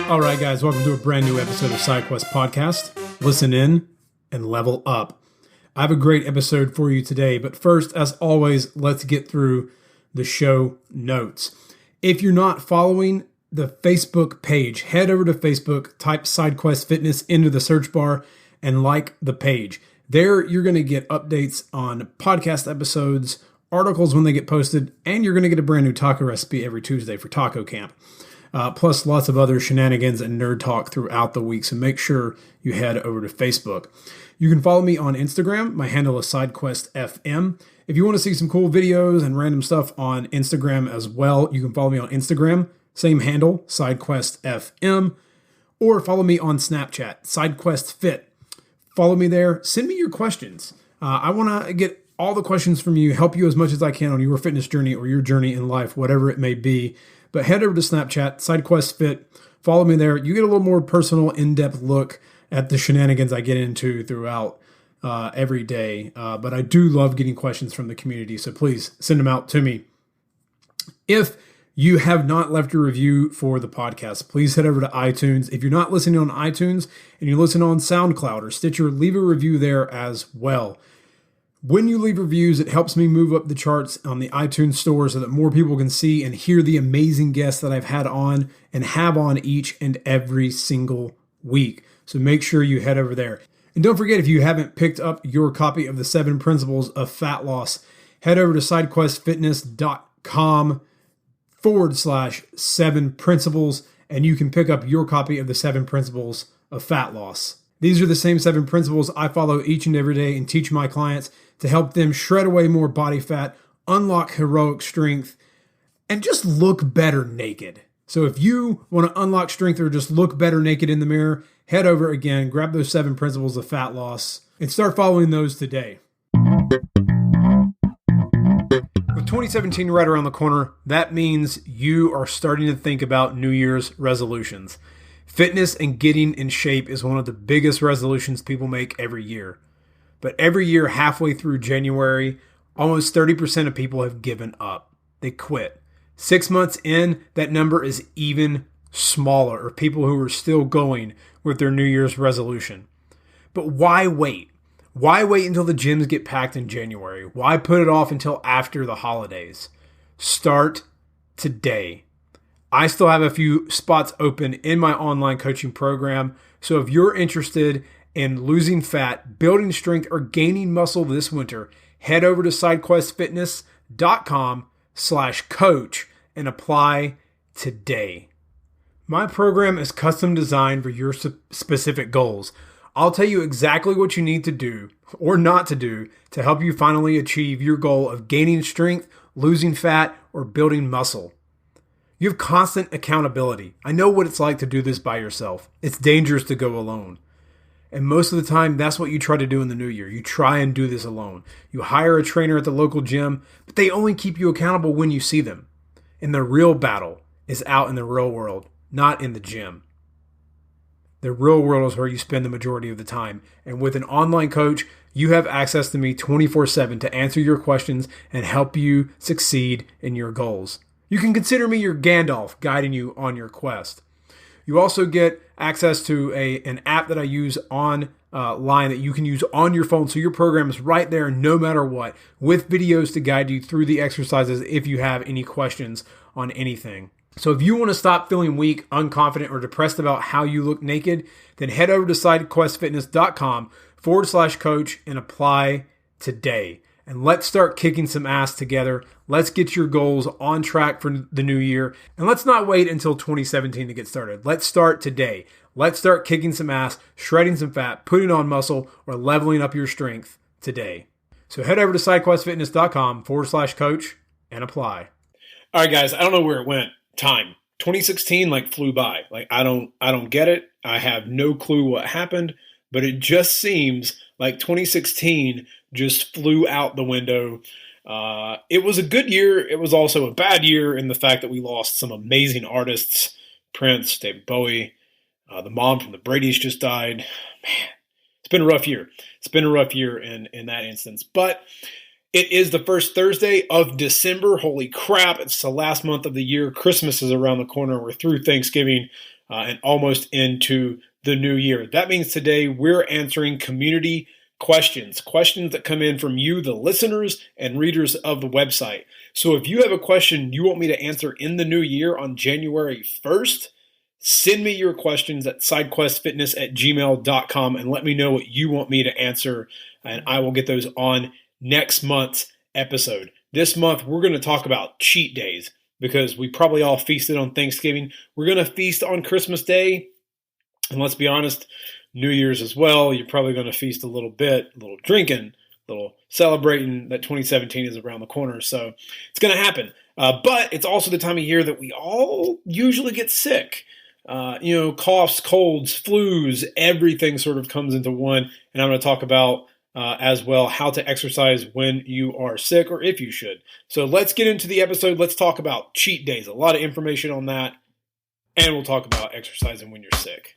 All right, guys, welcome to a brand new episode of SideQuest Podcast. Listen in and level up. I have a great episode for you today, but first, as always, let's get through the show notes. If you're not following the Facebook page, head over to Facebook, type SideQuest Fitness into the search bar, and like the page. There, you're going to get updates on podcast episodes, articles when they get posted, and you're going to get a brand new taco recipe every Tuesday for taco camp. Plus lots of other shenanigans and nerd talk throughout the week, so make sure you head over to Facebook. You can follow me on Instagram. My handle is SideQuestFM. If you want to see some cool videos and random stuff on Instagram as well, you can follow me on Instagram, same handle, SideQuestFM, or follow me on Snapchat, SideQuestFit. Follow me there. Send me your questions. I want to get all the questions from you, help you as much as I can on your fitness journey or your journey in life, whatever it may be. But head over to Snapchat, SideQuestFit. Follow me there. You get a little more personal, in-depth look at the shenanigans I get into throughout every day. But I do love getting questions from the community, so please send them out to me. If you have not left a review for the podcast, please head over to iTunes. If you're not listening on iTunes and you listen on SoundCloud or Stitcher, leave a review there as well. When you leave reviews, it helps me move up the charts on the iTunes store so that more people can see and hear the amazing guests that I've had on and have on each and every single week. So make sure you head over there. And don't forget, if you haven't picked up your copy of the 7 Principles of Fat Loss, head over to sidequestfitness.com/7 principles, and you can pick up your copy of the 7 Principles of Fat Loss. These are the same 7 principles I follow each and every day and teach my clients to help them shred away more body fat, unlock heroic strength, and just look better naked. So if you want to unlock strength or just look better naked in the mirror, head over again, grab those 7 principles of fat loss, and start following those today. With 2017 right around the corner, that means you are starting to think about New Year's resolutions. Fitness and getting in shape is one of the biggest resolutions people make every year. But every year, halfway through January, almost 30% of people have given up. They quit. 6 months in, that number is even smaller, of people who are still going with their New Year's resolution. But why wait? Why wait until the gyms get packed in January? Why put it off until after the holidays? Start today. I still have a few spots open in my online coaching program. So if you're interested in losing fat, building strength, or gaining muscle this winter, head over to sidequestfitness.com/coach and apply today. My program is custom designed for your specific goals. I'll tell you exactly what you need to do or not to do to help you finally achieve your goal of gaining strength, losing fat, or building muscle. You have constant accountability. I know what it's like to do this by yourself. It's dangerous to go alone. And most of the time, that's what you try to do in the new year. You try and do this alone. You hire a trainer at the local gym, but they only keep you accountable when you see them. And the real battle is out in the real world, not in the gym. The real world is where you spend the majority of the time. And with an online coach, you have access to me 24/7 to answer your questions and help you succeed in your goals. You can consider me your Gandalf guiding you on your quest. You also get access to an app that I use online that you can use on your phone. So your program is right there no matter what, with videos to guide you through the exercises if you have any questions on anything. So if you want to stop feeling weak, unconfident, or depressed about how you look naked, then head over to sidequestfitness.com/coach and apply today. And let's start kicking some ass together. Let's get your goals on track for the new year. And let's not wait until 2017 to get started. Let's start today. Let's start kicking some ass, shredding some fat, putting on muscle, or leveling up your strength today. So head over to sidequestfitness.com/coach and apply. All right, guys, I don't know where it went. Time. 2016 flew by. I don't get it. I have no clue what happened, but it just seems like 2016 just flew out the window. It was a good year. It was also a bad year in the fact that we lost some amazing artists. Prince, David Bowie, the mom from the Brady's just died. Man, it's been a rough year. It's been a rough year in that instance. But it is the first Thursday of December. Holy crap, it's the last month of the year. Christmas is around the corner. We're through Thanksgiving. and almost into the new year. That means today we're answering community questions that come in from you, the listeners and readers of the website. So if you have a question you want me to answer in the new year on January 1st, send me your questions at sidequestfitness@gmail.com and let me know what you want me to answer, and I will get those on next month's episode. This month, we're going to talk about cheat days because we probably all feasted on Thanksgiving. We're going to feast on Christmas Day, and let's be honest, New Year's as well. You're probably going to feast a little bit, a little drinking, a little celebrating that 2017 is around the corner. So it's going to happen. But it's also the time of year that we all usually get sick. Coughs, colds, flus, everything sort of comes into one. And I'm going to talk about as well how to exercise when you are sick or if you should. So let's get into the episode. Let's talk about cheat days. A lot of information on that. And we'll talk about exercising when you're sick.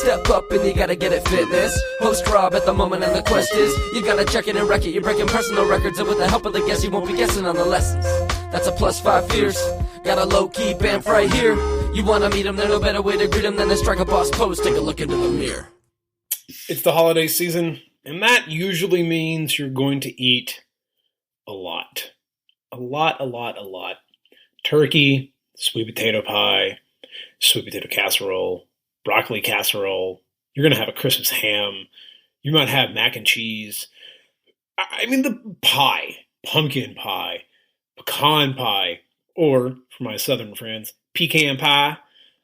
Step up and you gotta get it fitness. Host Rob at the moment and the quest is you gotta check it and wreck it. You're breaking personal records and with the help of the guests you won't be guessing on the lessons. That's a +5 fierce. Got a low-key bamf right here. You wanna meet them, there's no better way to greet them than to strike a boss pose. Take a look into the mirror. It's the holiday season, and that usually means you're going to eat a lot. A lot. Turkey, sweet potato pie, sweet potato casserole, broccoli casserole. You're going to have a Christmas ham. You might have mac and cheese. I mean, the pie, pumpkin pie, pecan pie, or for my southern friends, pecan pie.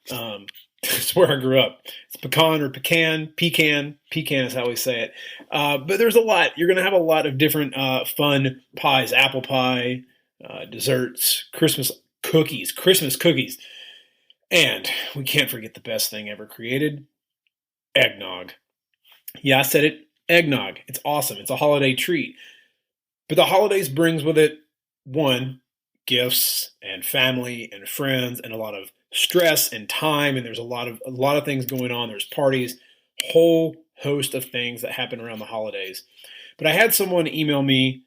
That's where I grew up. It's pecan or pecan. Pecan is how we say it. But there's a lot. You're going to have a lot of different fun pies, apple pie, desserts, Christmas cookies. And we can't forget the best thing ever created, eggnog. Yeah, I said it, eggnog. It's awesome. It's a holiday treat. But the holidays brings with it, one, gifts and family and friends and a lot of stress and time, and there's a lot of things going on. There's parties, whole host of things that happen around the holidays. But I had someone email me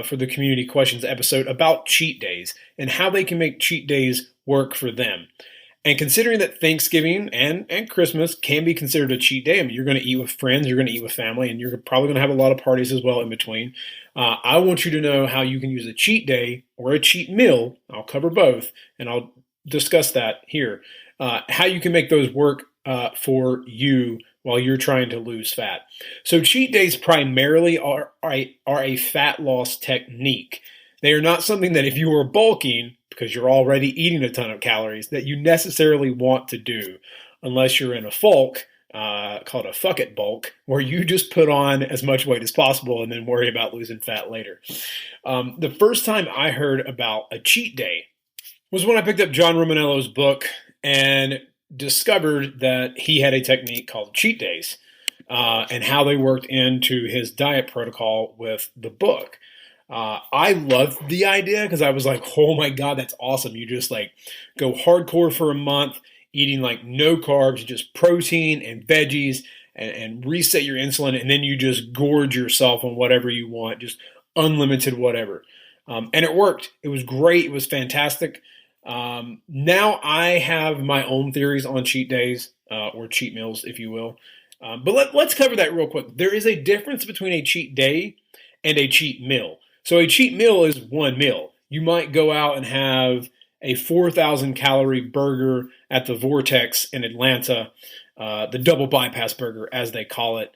for the community questions episode about cheat days and how they can make cheat days work for them. And considering that Thanksgiving and Christmas can be considered a cheat day, I mean, you're going to eat with friends, you're going to eat with family, and you're probably going to have a lot of parties as well in between. I want you to know how you can use a cheat day or a cheat meal. I'll cover both, and I'll discuss that here. How you can make those work for you while you're trying to lose fat. So cheat days primarily are a fat loss technique. They are not something that if you are bulking, because you're already eating a ton of calories, that you necessarily want to do, unless you're in a bulk, called a fuck it bulk, where you just put on as much weight as possible and then worry about losing fat later. The first time I heard about a cheat day was when I picked up John Romaniello's book and discovered that he had a technique called cheat days and how they worked into his diet protocol with the book. I loved the idea because I was like, oh my God, that's awesome. You just like go hardcore for a month, eating like no carbs, just protein and veggies and reset your insulin. And then you just gorge yourself on whatever you want, just unlimited whatever. And it worked. It was great. It was fantastic. Now I have my own theories on cheat days or cheat meals, if you will. But let's cover that real quick. There is a difference between a cheat day and a cheat meal. So a cheat meal is one meal. You might go out and have a 4,000 calorie burger at the Vortex in Atlanta, the double bypass burger as they call it.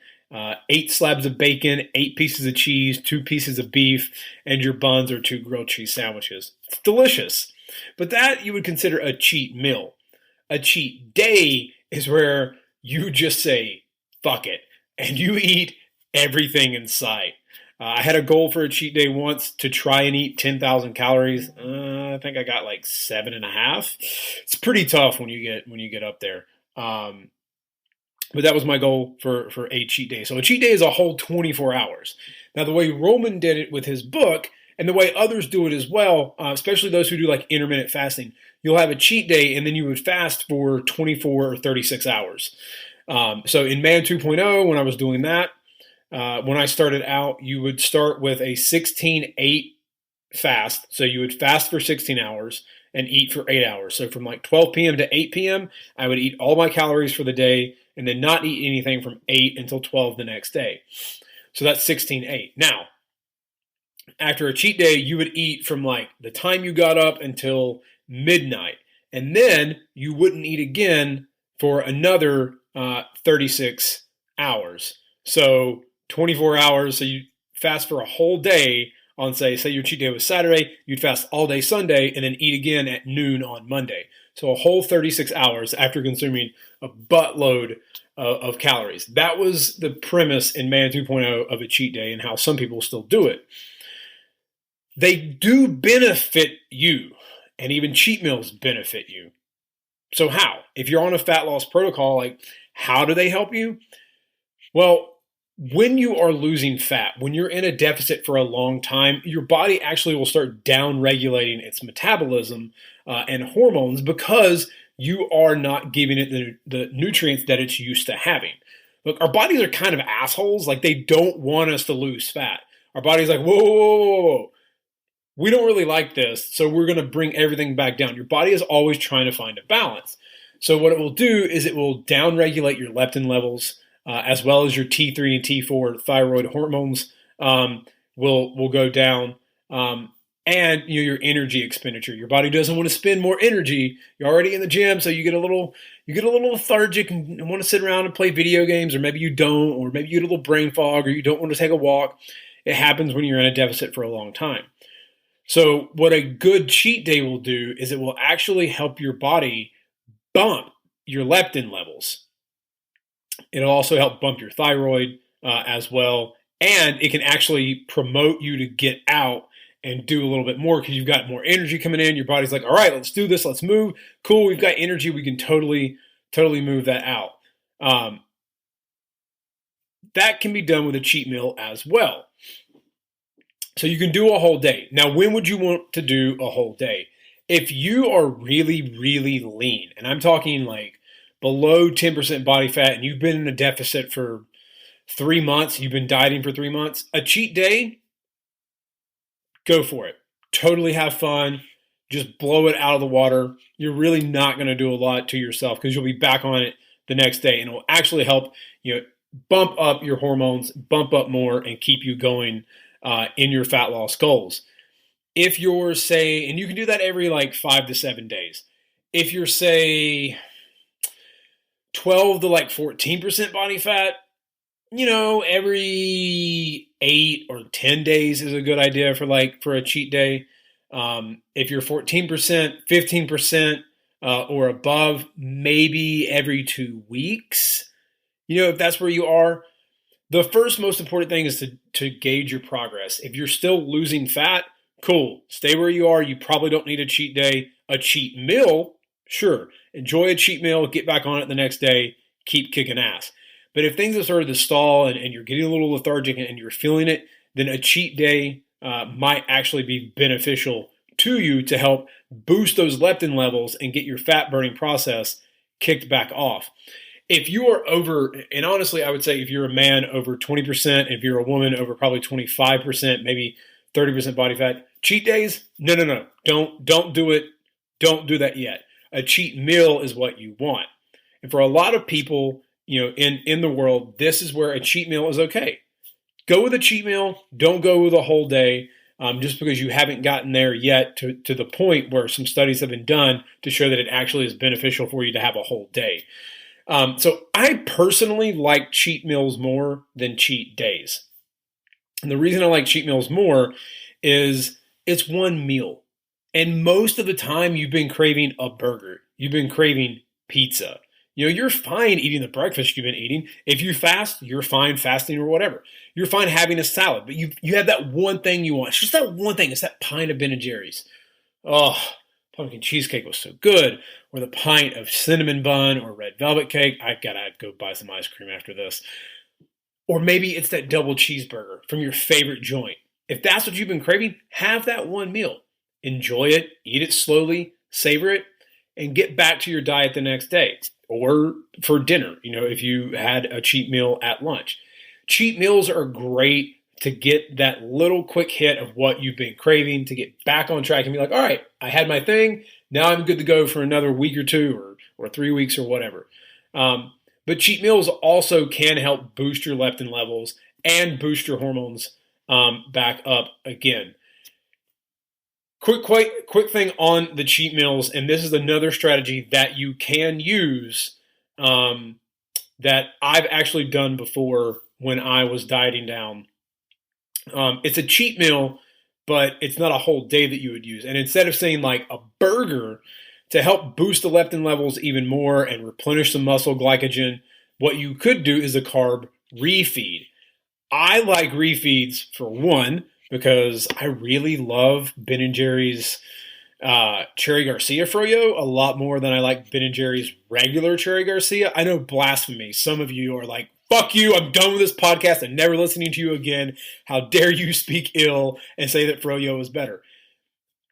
8 slabs of bacon, 8 pieces of cheese, 2 pieces of beef, and your buns are 2 grilled cheese sandwiches. It's delicious. But that you would consider a cheat meal. A cheat day is where you just say, fuck it, and you eat everything in sight. I had a goal for a cheat day once to try and eat 10,000 calories. I think I got like 7.5. It's pretty tough when you get up there. But that was my goal for a cheat day. So a cheat day is a whole 24 hours. Now the way Roman did it with his book, and the way others do it as well, especially those who do like intermittent fasting, you'll have a cheat day and then you would fast for 24 or 36 hours. So in Man 2.0, when I was doing that, when I started out, you would start with a 16-8 fast. So you would fast for 16 hours and eat for 8 hours. So from like 12 p.m. to 8 p.m., I would eat all my calories for the day and then not eat anything from 8 until 12 the next day. So that's 16-8. Now, after a cheat day, you would eat from like the time you got up until midnight. And then you wouldn't eat again for another 36 hours. So 24 hours. So you fast for a whole day on, say your cheat day was Saturday, you'd fast all day Sunday and then eat again at noon on Monday. So a whole 36 hours after consuming a buttload of calories. That was the premise in Man 2.0 of a cheat day and how some people still do it. They do benefit you, and even cheat meals benefit you. So how? If you're on a fat loss protocol, like how do they help you? Well, when you are losing fat, when you're in a deficit for a long time, your body actually will start down-regulating its metabolism and hormones because you are not giving it the nutrients that it's used to having. Look, our bodies are kind of assholes. Like, they don't want us to lose fat. Our body's like, whoa, whoa, whoa, whoa. We don't really like this, so we're going to bring everything back down. Your body is always trying to find a balance. So what it will do is it will down-regulate your leptin levels, as well as your T3 and T4 thyroid hormones will go down, and your energy expenditure. Your body doesn't want to spend more energy. You're already in the gym, so you get a little lethargic and want to sit around and play video games, or maybe you don't, or maybe you get a little brain fog, or you don't want to take a walk. It happens when you're in a deficit for a long time. So what a good cheat day will do is it will actually help your body bump your leptin levels. It'll also help bump your thyroid as well. And it can actually promote you to get out and do a little bit more because you've got more energy coming in. Your body's like, all right, let's do this. Let's move. Cool. We've got energy. We can totally move that out. That can be done with a cheat meal as well. So you can do a whole day. Now, when would you want to do a whole day? If you are really, really lean, and I'm talking like below 10% body fat, and you've been in a deficit for 3 months, you've been dieting for 3 months, a cheat day, go for it. Totally have fun. Just blow it out of the water. You're really not going to do a lot to yourself because you'll be back on it the next day, and it will actually help bump up your hormones, bump up more, and keep you going in your fat loss goals. If you're, say, and you can do that every like 5 to 7 days. If you're, say, 12 to like 14% body fat, every 8 or 10 days is a good idea for a cheat day. If you're 14%, 15% or above, maybe every 2 weeks. If that's where you are. The first most important thing is to gauge your progress. If you're still losing fat, cool. Stay where you are. You probably don't need a cheat day. A cheat meal, sure. Enjoy a cheat meal. Get back on it the next day. Keep kicking ass. But if things have started to stall and you're getting a little lethargic and you're feeling it, then a cheat day might actually be beneficial to you to help boost those leptin levels and get your fat burning process kicked back off. If you are over, and honestly, I would say if you're a man over 20%, if you're a woman over probably 25%, maybe 30% body fat, cheat days, no. Don't do it. Don't do that yet. A cheat meal is what you want. And for a lot of people, in the world, this is where a cheat meal is okay. Go with a cheat meal. Don't go with a whole day just because you haven't gotten there yet to the point where some studies have been done to show that it actually is beneficial for you to have a whole day. So I personally like cheat meals more than cheat days. And the reason I like cheat meals more is it's one meal. And most of the time you've been craving a burger. You've been craving pizza. You're fine eating the breakfast you've been eating. If you fast, you're fine fasting or whatever. You're fine having a salad. But you have that one thing you want. It's just that one thing. It's that pint of Ben & Jerry's. Oh, pumpkin cheesecake was so good. Or the pint of cinnamon bun or red velvet cake. I've got to go buy some ice cream after this. Or maybe it's that double cheeseburger from your favorite joint. If that's what you've been craving, have that one meal. Enjoy it, eat it slowly, savor it, and get back to your diet the next day. Or for dinner, if you had a cheat meal at lunch. Cheat meals are great to get that little quick hit of what you've been craving, to get back on track and be like, all right, I had my thing. Now I'm good to go for another week or two or 3 weeks or whatever. But cheat meals also can help boost your leptin levels and boost your hormones back up again. Quick thing on the cheat meals, and this is another strategy that you can use that I've actually done before when I was dieting down. It's a cheat meal, but it's not a whole day that you would use. And instead of saying like a burger to help boost the leptin levels even more and replenish some muscle glycogen, what you could do is a carb refeed. I like refeeds for one, because I really love Ben & Jerry's Cherry Garcia froyo a lot more than I like Ben & Jerry's regular Cherry Garcia. I know, blasphemy. Some of you are like, fuck you, I'm done with this podcast. I'm never listening to you again. How dare you speak ill and say that froyo is better.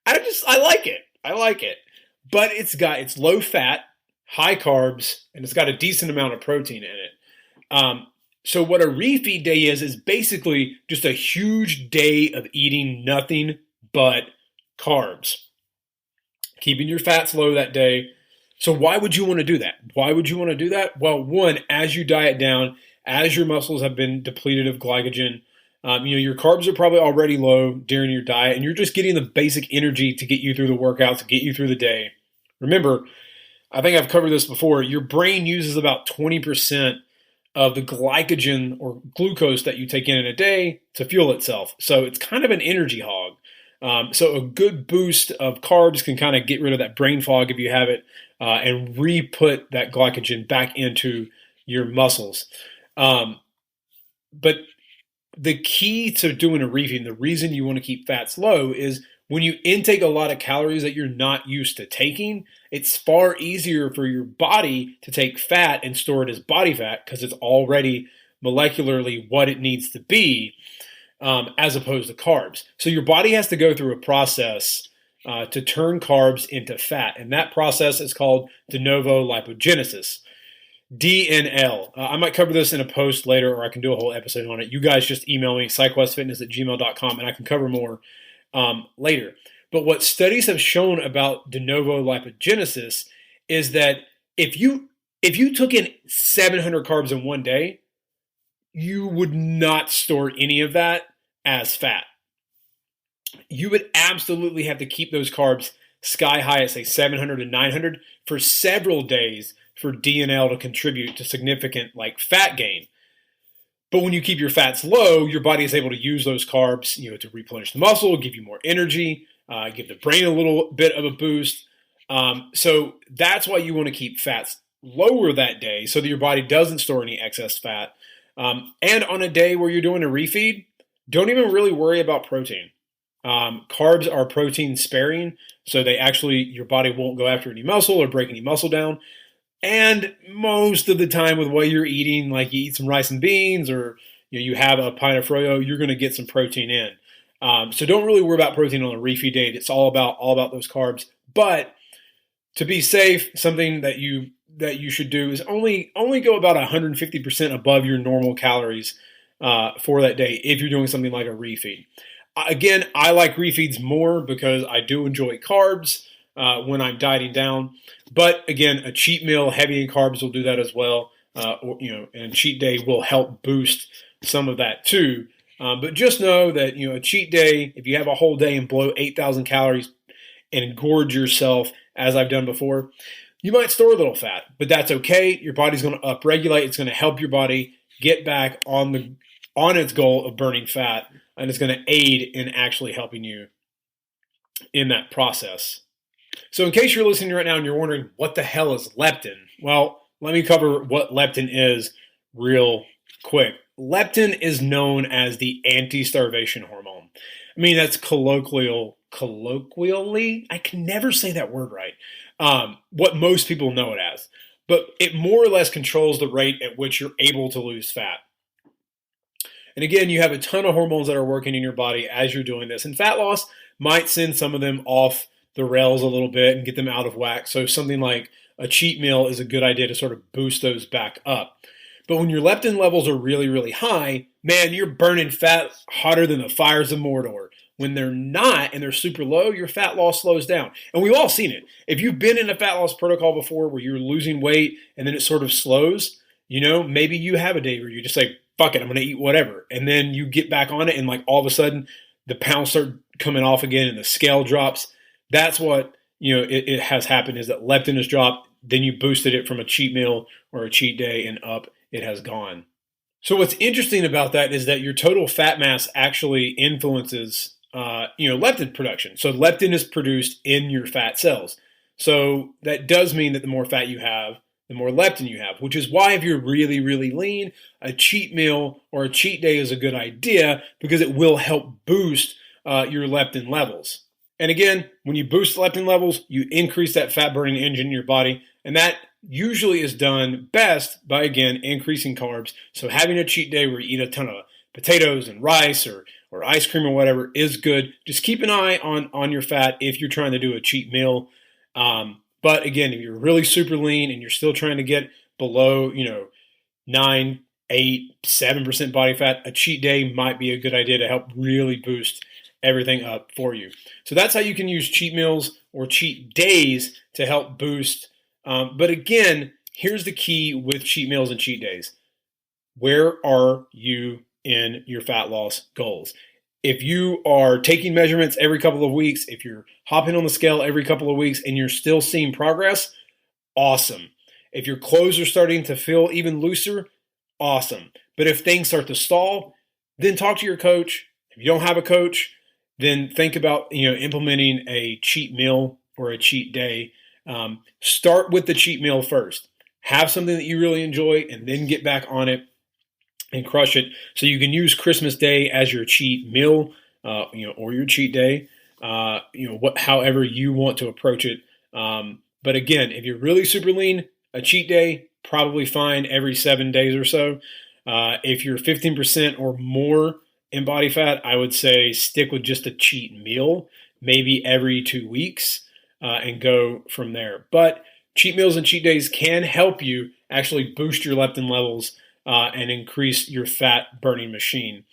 I like it. I like it. But it's low fat, high carbs, and it's got a decent amount of protein in it. So what a refeed day is basically just a huge day of eating nothing but carbs. Keeping your fats low that day. So why would you want to do that? Why would you want to do that? Well, one, as you diet down, as your muscles have been depleted of glycogen, your carbs are probably already low during your diet, and you're just getting the basic energy to get you through the workouts, to get you through the day. Remember, I think I've covered this before, your brain uses about 20% of the glycogen or glucose that you take in a day to fuel itself. So it's kind of an energy hog. So a good boost of carbs can kind of get rid of that brain fog if you have it, and re-put that glycogen back into your muscles. But the key to doing a refeed, the reason you want to keep fats low, is when you intake a lot of calories that you're not used to taking, it's far easier for your body to take fat and store it as body fat because it's already molecularly what it needs to be, as opposed to carbs. So your body has to go through a process to turn carbs into fat, and that process is called de novo lipogenesis. DNL. I might cover this in a post later, or I can do a whole episode on it. You guys just email me, psyquestfitness@gmail.com, and I can cover more later. But what studies have shown about de novo lipogenesis is that if you took in 700 carbs in one day, you would not store any of that as fat. You would absolutely have to keep those carbs sky high at, say, 700 to 900 for several days for DNL to contribute to significant fat gain. But when you keep your fats low, your body is able to use those carbs, to replenish the muscle, give you more energy, give the brain a little bit of a boost. So that's why you want to keep fats lower that day so that your body doesn't store any excess fat. And on a day where you're doing a refeed, don't even really worry about protein. Carbs are protein sparing, so your body won't go after any muscle or break any muscle down. And most of the time with what you're eating, like you eat some rice and beans or you have a pint of froyo, you're going to get some protein in. So don't really worry about protein on a refeed day. It's all about those carbs. But to be safe, something that you should do is only go about 150% above your normal calories for that day if you're doing something like a refeed. Again, I like refeeds more because I do enjoy carbs when I'm dieting down. But again, a cheat meal heavy in carbs will do that as well. And cheat day will help boost some of that too. But just know that a cheat day, if you have a whole day and blow 8,000 calories and gorge yourself, as I've done before, you might store a little fat, but that's okay. Your body's going to upregulate. It's going to help your body get back on its goal of burning fat, and it's going to aid in actually helping you in that process. So in case you're listening right now and you're wondering, what the hell is leptin? Well, let me cover what leptin is real quick. Leptin is known as the anti-starvation hormone. I mean, that's colloquially, I can never say that word right, what most people know it as. But it more or less controls the rate at which you're able to lose fat. And again, you have a ton of hormones that are working in your body as you're doing this. And fat loss might send some of them off the rails a little bit and get them out of whack. So something like a cheat meal is a good idea to sort of boost those back up. But when your leptin levels are really, really high, man, you're burning fat hotter than the fires of Mordor. When they're not and they're super low, your fat loss slows down. And we've all seen it. If you've been in a fat loss protocol before where you're losing weight and then it sort of slows, maybe you have a day where you just say, fuck it, I'm going to eat whatever. And then you get back on it and like all of a sudden the pounds start coming off again and the scale drops. That's what, it has happened, is that leptin has dropped. Then you boosted it from a cheat meal or a cheat day and up it has gone. So what's interesting about that is that your total fat mass actually influences leptin production. So leptin is produced in your fat cells. So that does mean that the more fat you have, the more leptin you have, which is why if you're really, really lean, a cheat meal or a cheat day is a good idea because it will help boost your leptin levels. And again, when you boost leptin levels, you increase that fat burning engine in your body. And that usually is done best by, again, increasing carbs. So having a cheat day where you eat a ton of potatoes and rice or ice cream or whatever is good. Just keep an eye on your fat if you're trying to do a cheat meal. But again, if you're really super lean and you're still trying to get below, 9, 8, 7% body fat, a cheat day might be a good idea to help really boost everything up for you. So that's how you can use cheat meals or cheat days to help boost. But again, here's the key with cheat meals and cheat days. Where are you in your fat loss goals? If you are taking measurements every couple of weeks, if you're hopping on the scale every couple of weeks and you're still seeing progress, awesome. If your clothes are starting to feel even looser, awesome. But if things start to stall, then talk to your coach. If you don't have a coach, then think about implementing a cheat meal or a cheat day. Start with the cheat meal first. Have something that you really enjoy and then get back on it and crush it. So you can use Christmas Day as your cheat meal, or your cheat day, however you want to approach it. But again, if you're really super lean, a cheat day, probably fine every 7 days or so. If you're 15% or more in body fat, I would say stick with just a cheat meal, maybe every 2 weeks, and go from there. But cheat meals and cheat days can help you actually boost your leptin levels and increase your fat burning machine.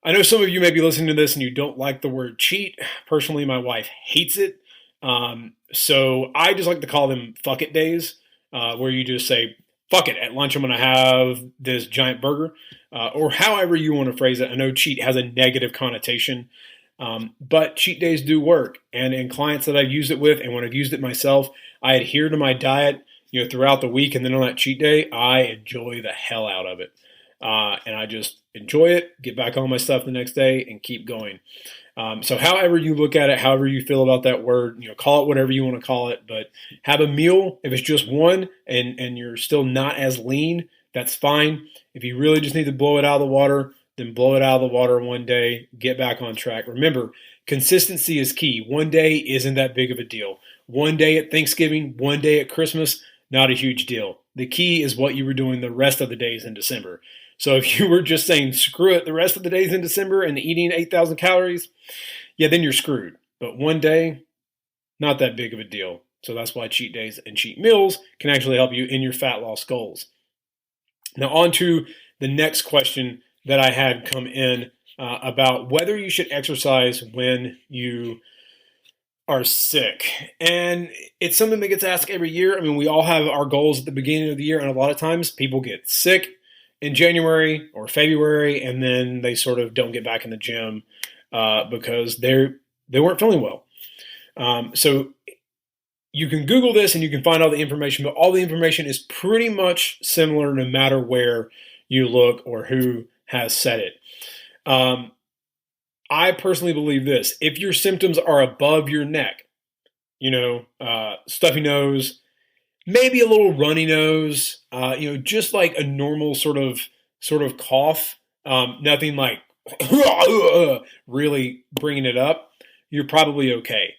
I know some of you may be listening to this and you don't like the word cheat. Personally, my wife hates it. So I just like to call them fuck it days, where you just say, fuck it, at lunch I'm going to have this giant burger, or however you want to phrase it. I know cheat has a negative connotation, but cheat days do work. And in clients that I've used it with, and when I've used it myself, I adhere to my diet throughout the week, and then on that cheat day, I enjoy the hell out of it. And I just enjoy it, get back on my stuff the next day, and keep going. So however you look at it, however you feel about that word, call it whatever you want to call it, but have a meal. If it's just one and you're still not as lean, that's fine. If you really just need to blow it out of the water, then blow it out of the water one day, get back on track. Remember, consistency is key. One day isn't that big of a deal. One day at Thanksgiving, one day at Christmas, not a huge deal. The key is what you were doing the rest of the days in December. So if you were just saying, screw it, the rest of the days in December and eating 8,000 calories, yeah, then you're screwed. But one day, not that big of a deal. So that's why cheat days and cheat meals can actually help you in your fat loss goals. Now on to the next question that I had come in about whether you should exercise when you are sick. And it's something that gets asked every year. I mean, we all have our goals at the beginning of the year, and a lot of times people get sick in January or February, and then they sort of don't get back in the gym because they weren't feeling well. So you can Google this and you can find all the information, but all the information is pretty much similar no matter where you look or who has said it. I personally believe this. If your symptoms are above your neck, stuffy nose, maybe a little runny nose, just like a normal sort of cough, nothing like really bringing it up, you're probably okay.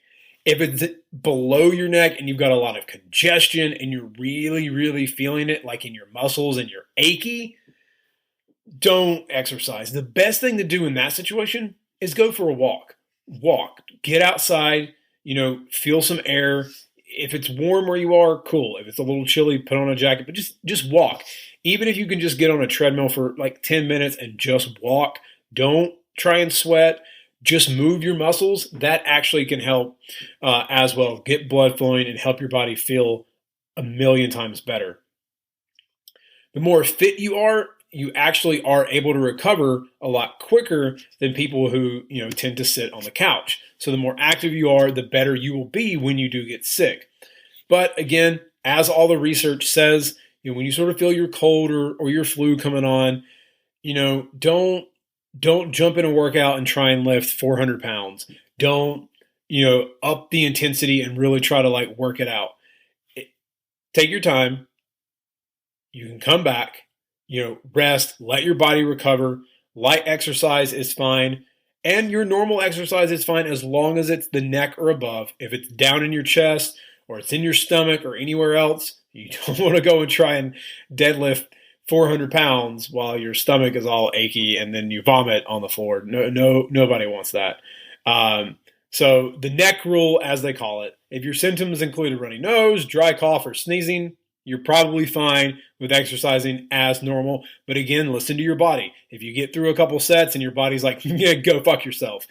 If it's below your neck and you've got a lot of congestion and you're really, really feeling it like in your muscles and you're achy, don't exercise. The best thing to do in that situation is go for a walk. Walk. Get outside, feel some air. If it's warm where you are, cool. If it's a little chilly, put on a jacket, but just walk. even if you can just get on a treadmill for like 10 minutes and just walk, don't try and sweat, just move your muscles. That actually can help as well. Get blood flowing and help your body feel a million times better. The more fit you actually are able to recover a lot quicker than people who, tend to sit on the couch. So the more active you are, the better you will be when you do get sick. But again, as all the research says, when you sort of feel your cold or your flu coming on, don't jump in a workout and try and lift 400 pounds. Don't, up the intensity and really try to work it out. Take your time. You can come back, rest, let your body recover. Light exercise is fine. And your normal exercise is fine as long as it's the neck or above. If it's down in your chest or it's in your stomach or anywhere else, you don't want to go and try and deadlift 400 pounds while your stomach is all achy and then you vomit on the floor. No, nobody wants that. So the neck rule, as they call it, if your symptoms include a runny nose, dry cough, or sneezing, you're probably fine with exercising as normal. But again, listen to your body. If you get through a couple sets and your body's like, yeah, go fuck yourself,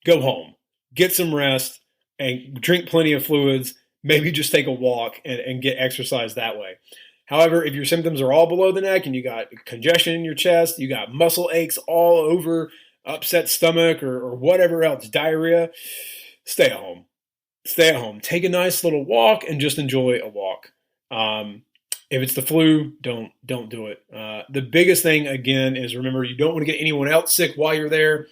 go home, get some rest, and drink plenty of fluids. Maybe just take a walk and get exercise that way. However, if your symptoms are all below the neck and you got congestion in your chest, you got muscle aches all over, upset stomach or whatever else, diarrhea, stay at home. Stay at home. Take a nice little walk and just enjoy a walk. If it's the flu, don't do it. The biggest thing, again, is remember, you don't want to get anyone else sick while you're there.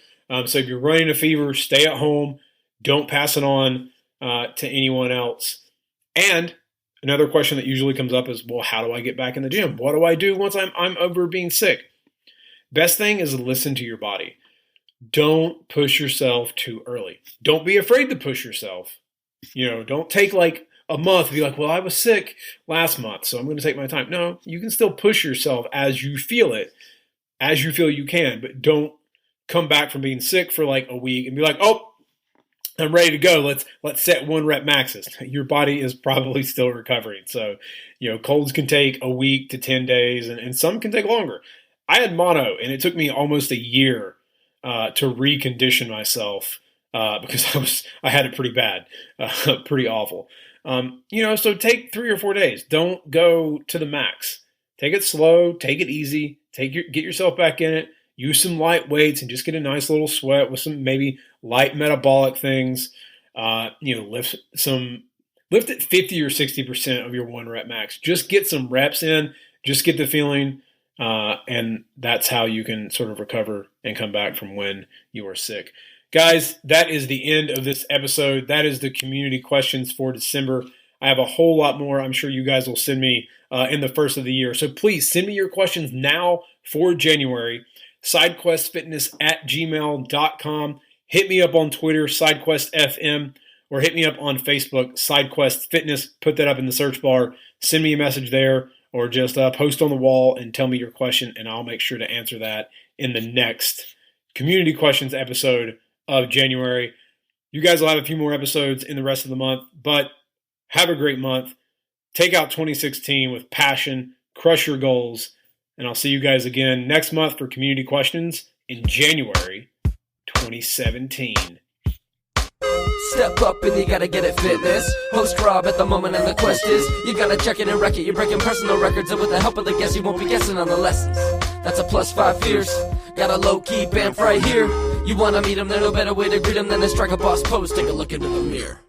So if you're running a fever, stay at home. Don't pass it on to anyone else. And another question that usually comes up is, well, how do I get back in the gym? What do I do once I'm over being sick? Best thing is listen to your body. Don't push yourself too early. Don't be afraid to push yourself. Don't take a month and be like, well, I was sick last month, so I'm going to take my time. No, you can still push yourself as you feel it, as you feel you can, but don't come back from being sick for a week and be like, oh, I'm ready to go. Let's set 1 rep maxes. Your body is probably still recovering. So, colds can take a week to 10 days and some can take longer. I had mono and it took me almost a year to recondition myself because I had it pretty bad, pretty awful. So take 3 or 4 days. Don't go to the max. Take it slow, take it easy, get yourself back in it. Use some light weights and just get a nice little sweat with some maybe light metabolic things. Lift at 50 or 60% of your 1 rep max. Just get some reps in, just get the feeling, and that's how you can sort of recover and come back from when you are sick. Guys, that is the end of this episode. That is the community questions for December. I have a whole lot more I'm sure you guys will send me in the first of the year. So please send me your questions now for January. SideQuestFitness@gmail.com. Hit me up on Twitter, SideQuestFM, or hit me up on Facebook, SideQuest Fitness. Put that up in the search bar. Send me a message there, or just post on the wall and tell me your question, and I'll make sure to answer that in the next community questions episode of January. You guys will have a few more episodes in the rest of the month, but have a great month. Take out 2016 with passion. Crush your goals. And I'll see you guys again next month for community questions in January 2017. Step up and you gotta get it fitness. Host Rob at the moment and the quest is, you gotta check it and wreck it. You're breaking personal records, and with the help of the guests, you won't be guessing on the lessons. That's a +5 fierce. Got a low-key bamf right here. You wanna meet him, there's no better way to greet him than to strike a boss pose. Take a look into the mirror.